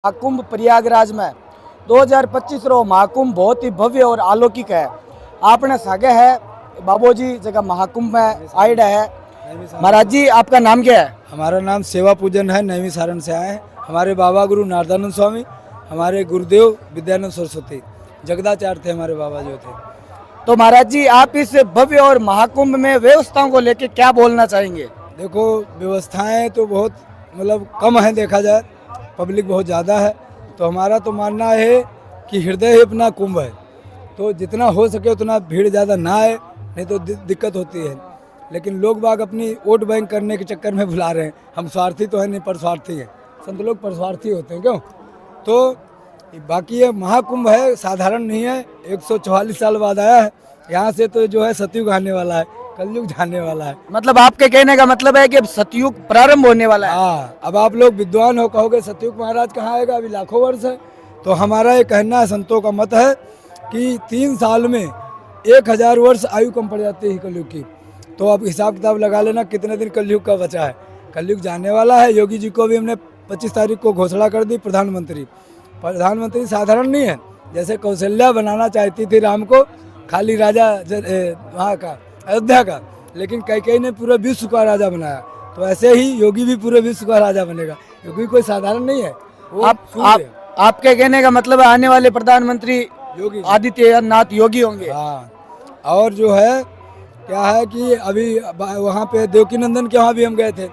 महाकुंभ प्रयागराज में 2025 रो महाकुंभ बहुत ही भव्य और अलौकिक है। आपने सागे है बाबूजी जगह महाकुंभ में आइड है। महाराज जी आपका नाम क्या है? हमारा नाम सेवा पूजन है। नैमी सारण से आए हैं। हमारे बाबा गुरु नारदानंद स्वामी, हमारे गुरुदेव विद्यानंद सरस्वती जगदाचार्य थे हमारे बाबा जो थे। तो महाराज जी आप इस भव्य और महाकुंभ में व्यवस्थाओं को लेकर क्या बोलना चाहेंगे? देखो, व्यवस्थाएं तो बहुत मतलब कम है, देखा जाए पब्लिक बहुत ज़्यादा है। तो हमारा तो मानना है कि हृदय ही अपना कुंभ है, तो जितना हो सके उतना भीड़ ज़्यादा ना आए, नहीं तो दिक्कत होती है। लेकिन लोग बाग अपनी वोट बैंक करने के चक्कर में भुला रहे हैं। हम स्वार्थी तो है नहीं, पर स्वार्थी हैं। संत लोग परस्वार्थी होते हैं क्यों? तो बाकी ये महाकुंभ है, साधारण नहीं है। 144 साल बाद आया है। यहाँ से तो जो है सतयुग आने वाला है, कलयुग जाने वाला है। मतलब आपके कहने का मतलब है कि अब सतयुग प्रारंभ होने वाला है। हाँ, अब आप लोग विद्वान हो, कहोगे सतयुग महाराज कहाँ आएगा, अभी लाखों वर्ष है। तो हमारा ये कहना है, संतों का मत है कि 3 साल में 1000 वर्ष आयु कम पड़ जाती है कलयुग की। तो अब हिसाब किताब लगा लेना कितने दिन कलयुग का बचा है। कलयुग जाने वाला है। योगी जी को भी हमने 25 तारीख को घोषणा कर दी प्रधानमंत्री साधारण नहीं है। जैसे कौशल्या बनाना चाहती थी राम को, खाली राजा वहाँ का अयोध्या का, लेकिन कैकेयी ने पूरे विश्व का राजा बनाया। तो ऐसे ही योगी भी पूरे विश्व का राजा बनेगा। योगी कोई साधारण नहीं है। आपके कहने का मतलब है आने वाले प्रधानमंत्री योगी आदित्यनाथ योगी होंगे। हाँ, और जो है क्या है कि अभी वहाँ पे देवकी नंदन के वहाँ भी हम गए थे।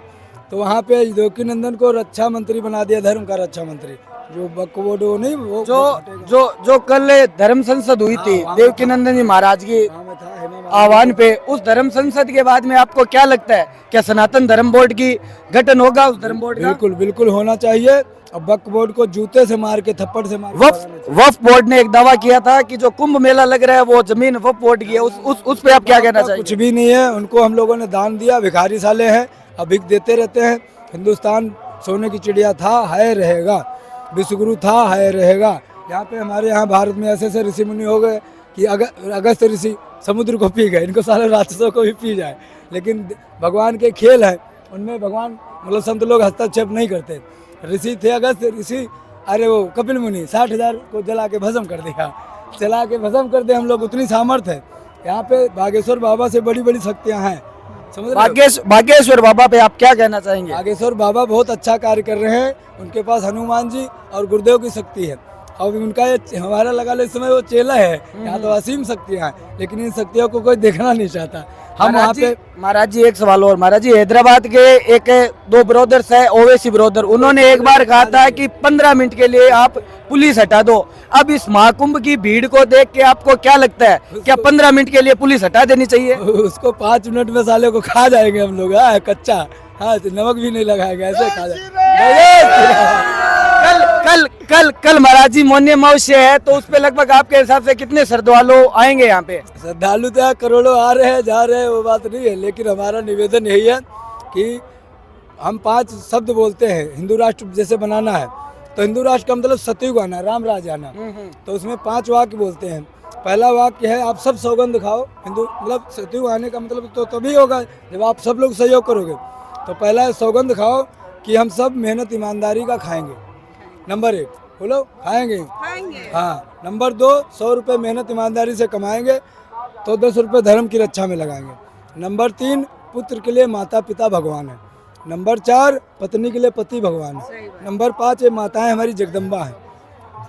तो वहाँ पे देवकी नंदन को रक्षा मंत्री बना दिया, धर्म का रक्षा मंत्री। जो बकवोड वो नहीं, वो जो कल धर्म संसद हुई थी देवकी नंदन जी महाराज की आह्वान पे, उस धर्म संसद के बाद में आपको क्या लगता है, क्या सनातन धर्म बोर्ड की गठन होगा उस धर्म बोर्ड का? बिल्कुल बिल्कुल होना चाहिए। और वक्फ बोर्ड को जूते से मार के, थप्पड़ से मार के। वक्फ बोर्ड ने एक दावा किया था कि जो कुंभ मेला लग रहा है वो जमीन वक्फ बोर्ड की है। उस पे आप क्या कहना चाहिए? कुछ भी नहीं है। उनको हम लोगों ने दान दिया। भिखारी साले हैं, अभिक देते रहते हैं। हिंदुस्तान सोने की चिड़िया था, है, रहेगा। विश्वगुरु था, है, रहेगा। यहाँ पे हमारे यहाँ भारत में ऐसे ऐसे ऋषि मुनि हो गए कि अगस्त ऋषि समुद्र को पी गए। इनको सारे राक्षसों को भी पी जाए। लेकिन भगवान के खेल है, उनमें भगवान मतलब संत लोग हस्तक्षेप नहीं करते। ऋषि थे अगस्त ऋषि, अरे वो कपिल मुनि 60,000 को जला के भस्म कर दिया। जला के भस्म कर दे हम लोग, उतनी सामर्थ्य है। यहाँ पे बागेश्वर बाबा से बड़ी बड़ी शक्तियाँ हैं। बागेश्वर बाबा पे आप क्या कहना चाहेंगे? बागेश्वर बाबा बहुत अच्छा कार्य कर रहे हैं। उनके पास हनुमान जी और गुरुदेव की शक्ति है। और उनका ये हमारा लगा ले इस समय वो चेला है। यहाँ तो असीम शक्तियाँ हैं, लेकिन इन शक्तियों को कोई देखना नहीं चाहता। हम वहाँ पे महाराज जी एक सवाल और। महाराज जी हैदराबाद के एक 2 ब्रदर्स है, ओवैसी ब्रदर, उन्होंने एक बार कहा था कि 15 मिनट के लिए आप पुलिस हटा दो। अब इस महाकुंभ की भीड़ को देख के आपको क्या लगता है, क्या 15 मिनट के लिए पुलिस हटा देनी चाहिए? उसको 5 मिनट में साले को खा जाएंगे हम लोग। कच्चा, हाँ, नमक भी नहीं लगाएंगे, ऐसे खा जाएंगे। कल महाराज जी मोन्य अमावस्या है, तो उस पे लगभग आपके हिसाब से कितने श्रद्धालु आएंगे यहाँ पे? श्रद्धालु तो यहाँ करोड़ों आ रहे हैं, जा रहे हैं, वो बात नहीं है। लेकिन हमारा निवेदन यही है कि हम 5 शब्द बोलते हैं। हिंदू राष्ट्र जैसे बनाना है, तो हिंदू राष्ट्र का मतलब सतयुग आना, राम राज आना। तो उसमें 5 वाक्य बोलते हैं। पहला वाक्य है, आप सब सौगंध खाओ। हिंदू मतलब सतयुग आने का मतलब तो तभी होगा जब आप सब लोग सहयोग करोगे। तो पहला है सौगंध खाओ कि हम सब मेहनत ईमानदारी का खाएंगे। नंबर 1 बोलो, खाएंगे। हाँ। नंबर 2, 100 रुपये मेहनत ईमानदारी से कमाएंगे तो 10 रुपये धर्म की रक्षा में लगाएंगे। नंबर 3, पुत्र के लिए माता पिता भगवान है। नंबर 4, पत्नी के लिए पति भगवान है। नंबर 5, ये माताएं हमारी जगदम्बा हैं।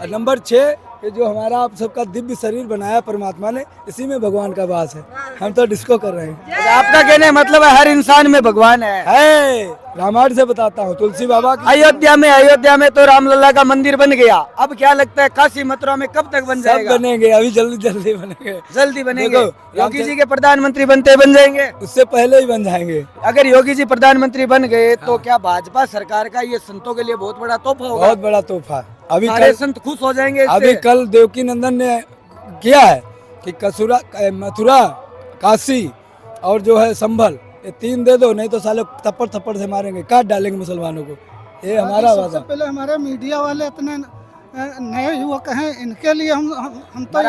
और नंबर 6, ये जो हमारा आप सबका दिव्य शरीर बनाया परमात्मा ने, इसी में भगवान का वास है। हम तो डिस्को कर रहे हैं। आपका कहने मतलब है हर इंसान में भगवान है। रामायण से बताता हूँ, तुलसी बाबा की अयोध्या में तो रामलला का मंदिर बन गया। अब क्या लगता है काशी मथुरा में कब तक बन जाएगा? बनेंगे, अभी जल्दी बनेंगे। योगी जी के प्रधानमंत्री बनते बन जाएंगे, उससे पहले ही बन जाएंगे। अगर योगी जी प्रधानमंत्री बन गए तो क्या भाजपा सरकार का ये संतों के लिए बहुत बड़ा तोहफा होगा? बहुत बड़ा तोहफा। अभी सारे संत खुश हो जाएंगे इससे। अभी कल देवकी नंदन ने किया है कि मथुरा, काशी और जो है संभल, ये 3 दे दो, नहीं तो साले थप्पड़ से मारेंगे, काट डालेंगे मुसलमानों को। ये हमारा वादा। पहले हमारे मीडिया वाले इतने नए युवक हैं, इनके लिए हम तो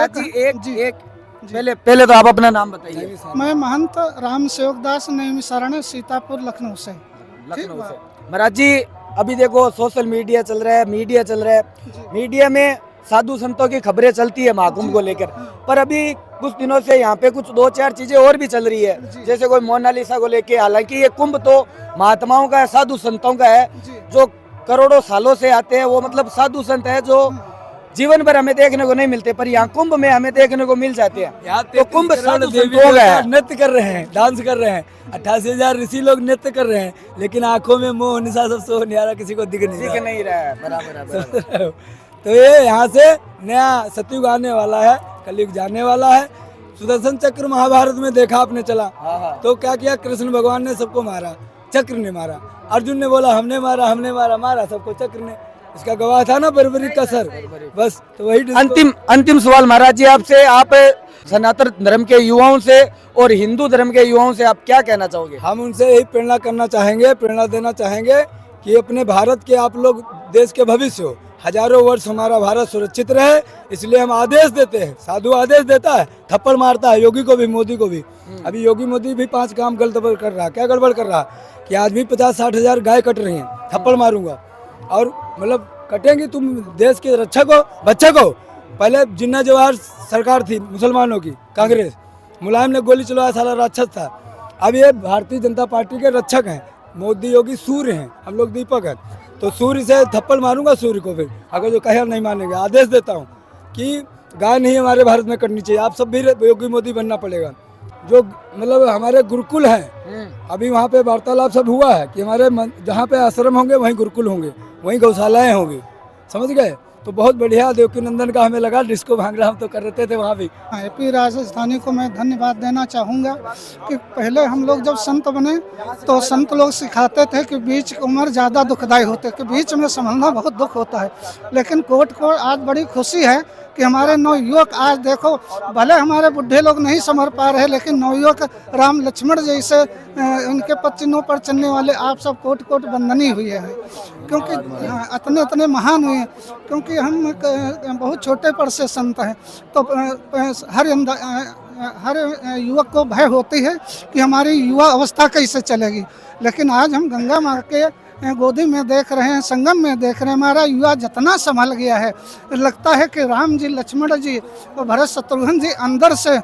पहले तो आप अपना नाम बताइए। मैं महंत राम सेवक दास नैमी सारण, सीतापुर, लखनऊ से। महाराज जी अभी देखो सोशल मीडिया चल रहा है, मीडिया चल रहा है, मीडिया में साधु संतों की खबरें चलती है महाकुंभ को लेकर, पर अभी कुछ दिनों से यहाँ पे कुछ 2-4 चीजें और भी चल रही है, जैसे कोई मोनालिसा को लेके। हालांकि ये कुंभ तो महात्माओं का है, साधु संतों का है, जो करोड़ों सालों से आते हैं, वो मतलब साधु संत है जो जीवन भर हमें देखने को नहीं मिलते, पर यहाँ कुंभ में हमें देखने को मिल जाते हैं। यहाँ तो कुंभ साधु देवी संतों का है। नृत्य कर रहे हैं, डांस कर रहे हैं, 88,000 ऋषि लोग नृत्य कर रहे हैं, लेकिन आंखों में मोह निशा सब सो निहारा किसी को दिख नहीं रहा है। बराबर है, बराबर है। तो ये यहाँ से नया सतयुग आने वाला है, कलयुग जाने वाला है। सुदर्शन चक्र महाभारत में देखा आपने चला, तो क्या किया, कृष्ण भगवान ने सबको मारा, चक्र ने मारा। अर्जुन ने बोला हमने मारा, मारा सबको चक्र ने। इसका गवाह था ना बर्बरी का सर। बस तो वही अंतिम सवाल महाराज जी आपसे, आप सनातन धर्म के युवाओं से और हिंदू धर्म के युवाओं से आप क्या कहना चाहोगे? हम उनसे यही प्रेरणा देना चाहेंगे कि अपने भारत के आप लोग देश के भविष्य हो, हजारों वर्ष हमारा भारत सुरक्षित रहे, इसलिए हम आदेश देते हैं। साधु आदेश देता है, थप्पड़ मारता है, योगी को भी, मोदी को भी। अभी योगी मोदी भी 5 काम गलत कर रहा है। क्या गड़बड़ कर रहा है कि आज भी 50-60 हजार गाय कट रही हैं, थप्पड़ मारूंगा। और मतलब कटेंगी तुम देश के रक्षक हो, बच्चे को। पहले जिन्ना जवाहर सरकार थी मुसलमानों की, कांग्रेस, मुलायम ने गोली चलवाया, साला राक्षस था। अब ये भारतीय जनता पार्टी के रक्षक हैं, मोदी योगी सूर्य हैं, हम लोग दीपक हैं। तो सूर्य से थप्पड़ मारूंगा, सूर्य को फिर अगर जो कहे नहीं मानेंगे। आदेश देता हूँ कि गाय नहीं हमारे भारत में कटनी चाहिए। आप सब भी योगी मोदी बनना पड़ेगा। जो मतलब हमारे गुरुकुल हैं, अभी वहाँ पे वार्तालाप सब हुआ है कि हमारे जहाँ पे आश्रम होंगे वहीं गुरुकुल होंगे, वहीं गौशालाएँ होंगी, समझ गए। तो बहुत बढ़िया देवकी नंदन का हमें लगा, डिस्को भांगड़ा हम तो कर रहे थे वहाँ भी। एपी राजस्थानी को मैं धन्यवाद देना चाहूँगा कि पहले हम लोग जब संत बने तो संत लोग सिखाते थे कि बीच की उम्र ज़्यादा दुखदायी होते, कि बीच में संभलना बहुत दुख होता है। लेकिन कोर्ट को आज बड़ी खुशी है कि हमारे नवयुवक आज देखो, भले हमारे बुढ़े लोग नहीं समझ पा रहे, लेकिन नवयुवक राम लक्ष्मण जैसे उनके पच्चीनों पर चलने वाले आप सब कोट कोट बंदनी हुई है, क्योंकि इतने महान हुए हैं। क्योंकि हम बहुत छोटे पर से संत हैं, तो हर युवक को भय होती है कि हमारी युवा अवस्था कैसे चलेगी। लेकिन आज हम गंगा माँ के गोदी में देख रहे हैं, संगम में देख रहे हैं, हमारा युवा जितना संभल गया है, लगता है कि राम जी, लक्ष्मण जी और भरत शत्रुघ्न जी अंदर से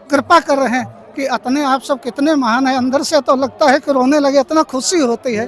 कृपा कर रहे हैं कि इतने आप सब कितने महान हैं। अंदर से तो लगता है कि रोने लगे, इतना खुशी होती है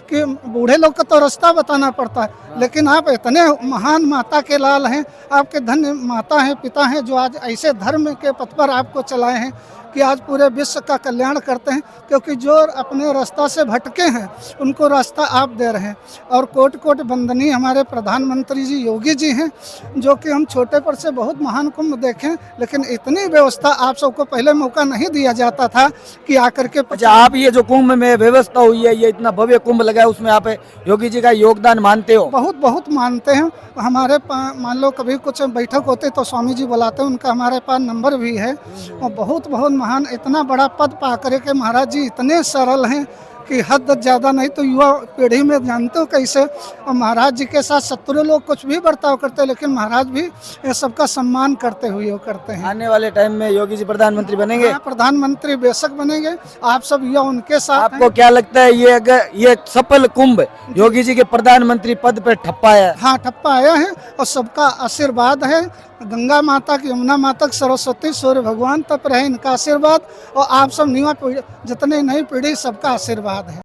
कि बूढ़े लोग को तो रास्ता बताना पड़ता है, लेकिन आप इतने महान माता के लाल हैं, आपके धन्य माता हैं, पिता हैं, जो आज ऐसे धर्म के पथ पर आपको चलाए हैं कि आज पूरे विश्व का कल्याण करते हैं। क्योंकि जो अपने रास्ता से भटके हैं उनको रास्ता आप दे रहे हैं। और कोट कोट बंदनी हमारे प्रधानमंत्री जी योगी जी हैं, जो कि हम छोटे पर से बहुत महान कुंभ देखें, लेकिन इतनी व्यवस्था आप सबको पहले मौका नहीं दिया जाता था कि आकर के। अच्छा, आप ये जो कुंभ में व्यवस्था हुई है, ये इतना भव्य कुंभ लगा है, उसमें आप योगी जी का योगदान मानते हो? बहुत मानते हैं। हमारे मान लो कभी कुछ बैठक होते तो स्वामी जी बुलाते हैं, उनका हमारे पास नंबर भी है। और बहुत महान, इतना बड़ा पद पा करे के महाराज जी इतने सरल हैं कि हद ज़्यादा नहीं। तो युवा पीढ़ी में जानते हो कैसे, और महाराज जी के साथ शत्रु लोग कुछ भी बर्ताव करते हैं, लेकिन महाराज भी ये सबका सम्मान करते हुए वो करते हैं। आने वाले टाइम में योगी जी प्रधानमंत्री बनेंगे? हाँ, प्रधानमंत्री बेशक बनेंगे। आप सब युवा उनके साथ। आपको क्या लगता है, ये अगर ये सफल कुंभ योगी जी के प्रधानमंत्री पद पर ठप्पा है? हाँ, ठप्पा आया है, और सबका आशीर्वाद है। गंगा माता की, यमुना माता की, सरस्वती, सूर्य भगवान तक रहे इनका आशीर्वाद, और आप सब युवा जितने नई पीढ़ी सबका आशीर्वाद है।